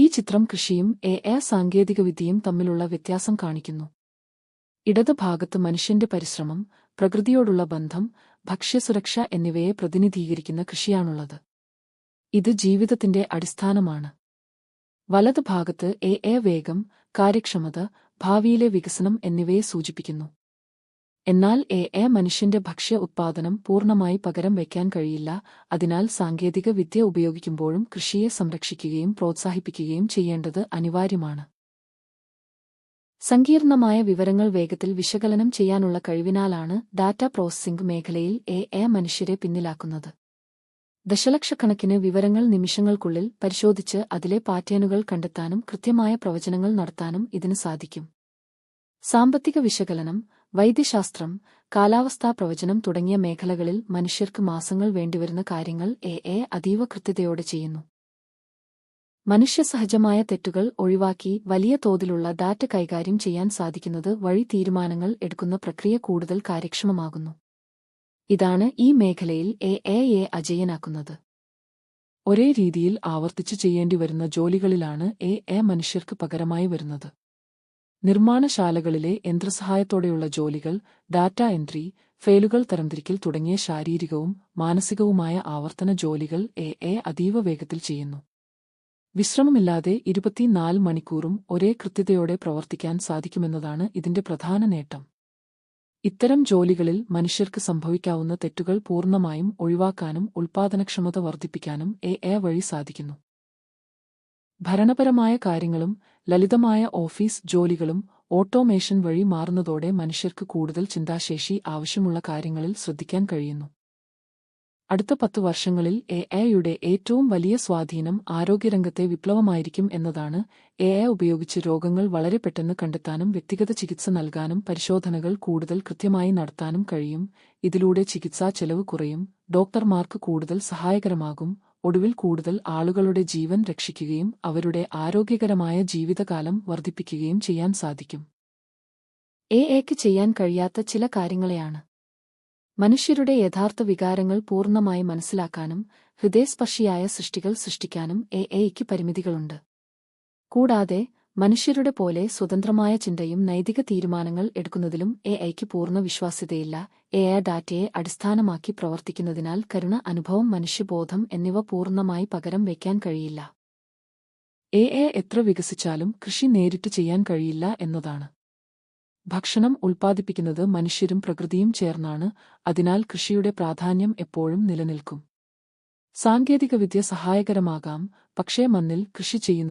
ഈ ചിത്രം കൃഷിയും എ സാങ്കേതികവിദ്യയും തമ്മിലുള്ള വ്യത്യാസം കാണിക്കുന്നു. ഇടത് ഭാഗത്ത് മനുഷ്യന്റെ പരിശ്രമം, പ്രകൃതിയോടുള്ള ബന്ധം, ഭക്ഷ്യസുരക്ഷ എന്നിവയെ പ്രതിനിധീകരിക്കുന്ന കൃഷിയാണുള്ളത്. ഇത് ജീവിതത്തിന്റെ അടിസ്ഥാനമാണ്. വലത് ഭാഗത്ത് എ വേഗം, കാര്യക്ഷമത, ഭാവിയിലെ വികസനം എന്നിവയെ സൂചിപ്പിക്കുന്നു. എന്നാൽ എ മനുഷ്യന്റെ ഭക്ഷ്യ ഉത്പാദനം പൂർണ്ണമായി പകരം വയ്ക്കാൻ കഴിയില്ല. അതിനാൽ സാങ്കേതിക വിദ്യ ഉപയോഗിക്കുമ്പോഴും കൃഷിയെ സംരക്ഷിക്കുകയും പ്രോത്സാഹിപ്പിക്കുകയും ചെയ്യേണ്ടത് അനിവാര്യമാണ്. സങ്കീർണമായ വിവരങ്ങൾ വേഗത്തിൽ വിശകലനം ചെയ്യാനുള്ള കഴിവിനാലാണ് ഡാറ്റ പ്രോസസ്സിംഗ് മേഖലയിൽ എ മനുഷ്യരെ പിന്നിലാക്കുന്നത്. ദശലക്ഷക്കണക്കിന് വിവരങ്ങൾ നിമിഷങ്ങൾക്കുള്ളിൽ പരിശോധിച്ച് അതിലെ പാറ്റേണുകൾ കണ്ടെത്താനും കൃത്യമായ പ്രവചനങ്ങൾ നടത്താനും ഇതിന് സാധിക്കും. സാമ്പത്തിക വിശകലനം, വൈദ്യശാസ്ത്രം, കാലാവസ്ഥാ പ്രവചനം തുടങ്ങിയ മേഖലകളിൽ മനുഷ്യർക്ക് മാസങ്ങൾ വേണ്ടിവരുന്ന കാര്യങ്ങൾ എ അതീവ കൃത്യതയോടെ ചെയ്യുന്നു. മനുഷ്യസഹജമായ തെറ്റുകൾ ഒഴിവാക്കി വലിയ തോതിലുള്ള ഡാറ്റ കൈകാര്യം ചെയ്യാൻ സാധിക്കുന്നത് വഴി തീരുമാനങ്ങൾ എടുക്കുന്ന പ്രക്രിയ കൂടുതൽ കാര്യക്ഷമമാകുന്നു. ഇതാണ് ഈ മേഖലയിൽ എയെ അജയ്യനാക്കുന്നത്. ഒരേ രീതിയിൽ ആവർത്തിച്ചു ചെയ്യേണ്ടി വരുന്ന ജോലികളിലാണ് എ മനുഷ്യർക്ക് പകരമായി വരുന്നത്. നിർമ്മാണശാലകളിലെ യന്ത്രസഹായത്തോടെയുള്ള ജോലികൾ, ഡാറ്റ എൻട്രി, ഫയലുകൾ തരംതിരിക്കൽ തുടങ്ങിയ ശാരീരികവും മാനസികവുമായ ആവർത്തന ജോലികൾ എ അതീവ വേഗത്തിൽ ചെയ്യുന്നു. വിശ്രമമില്ലാതെ 24 മണിക്കൂറും ഒരേ കൃത്യതയോടെ പ്രവർത്തിക്കാൻ സാധിക്കുമെന്നതാണ് ഇതിന്റെ പ്രധാന നേട്ടം. ഇത്തരം ജോലികളിൽ മനുഷ്യർക്ക് സംഭവിക്കാവുന്ന തെറ്റുകൾ പൂർണ്ണമായും ഒഴിവാക്കാനും ഉൽപ്പാദനക്ഷമത വർദ്ധിപ്പിക്കാനും എ വഴി സാധിക്കുന്നു. ഭരണപരമായ കാര്യങ്ങളും ലളിതമായ ഓഫീസ് ജോലികളും ഓട്ടോമേഷൻ വഴി മാറുന്നതോടെ മനുഷ്യർക്ക് കൂടുതൽ ചിന്താശേഷി ആവശ്യമുള്ള കാര്യങ്ങളിൽ ശ്രദ്ധിക്കാൻ കഴിയുന്നു. അടുത്ത 10 വർഷങ്ങളിൽ എയുടെ ഏറ്റവും വലിയ സ്വാധീനം ആരോഗ്യരംഗത്തെ വിപ്ലവമായിരിക്കും എന്നതാണ്. എ ഉപയോഗിച്ച് രോഗങ്ങൾ വളരെ പെട്ടെന്ന് കണ്ടെത്താനും വ്യക്തിഗത ചികിത്സ നൽകാനും പരിശോധനകൾ കൂടുതൽ കൃത്യമായി നടത്താനും കഴിയും. ഇതിലൂടെ ചികിത്സാ ചെലവ് കുറയും, ഡോക്ടർമാർക്ക് കൂടുതൽ സഹായകരമാകും, ഒടുവിൽ കൂടുതൽ ആളുകളുടെ ജീവൻ രക്ഷിക്കുകയും അവരുടെ ആരോഗ്യകരമായ ജീവിതകാലം വർദ്ധിപ്പിക്കുകയും ചെയ്യാൻ സാധിക്കും. എക്ക് ചെയ്യാൻ കഴിയാത്ത ചില കാര്യങ്ങളെയാണ്. മനുഷ്യരുടെ യഥാർത്ഥ വികാരങ്ങൾ പൂർണ്ണമായി മനസ്സിലാക്കാനും ഹൃദയസ്പർശിയായ സൃഷ്ടികൾ സൃഷ്ടിക്കാനും എയ്ക്ക് പരിമിതികളുണ്ട്. കൂടാതെ മനുഷ്യരുടെ പോലെ സ്വതന്ത്രമായ ചിന്തയും നൈതിക തീരുമാനങ്ങൾ എടുക്കുന്നതിലും എയ്ക്ക് പൂർണ്ണ വിശ്വാസ്യതയില്ല. എ ഡാറ്റയെ അടിസ്ഥാനമാക്കി പ്രവർത്തിക്കുന്നതിനാൽ കരുണ, അനുഭവം, മനുഷ്യബോധം എന്നിവ പൂർണ്ണമായി പകരം വയ്ക്കാൻ കഴിയില്ല. എ എത്ര വികസിച്ചാലും കൃഷി നേരിട്ട് ചെയ്യാൻ കഴിയില്ല എന്നതാണ്. ഭക്ഷണം ഉൽപ്പാദിപ്പിക്കുന്നത് മനുഷ്യരും പ്രകൃതിയും ചേർന്നാണ്. അതിനാൽ കൃഷിയുടെ പ്രാധാന്യം എപ്പോഴും നിലനിൽക്കും. സാങ്കേതികവിദ്യ സഹായകരമാകാം, പക്ഷേ മണ്ണിൽ കൃഷി ചെയ്യുന്നത്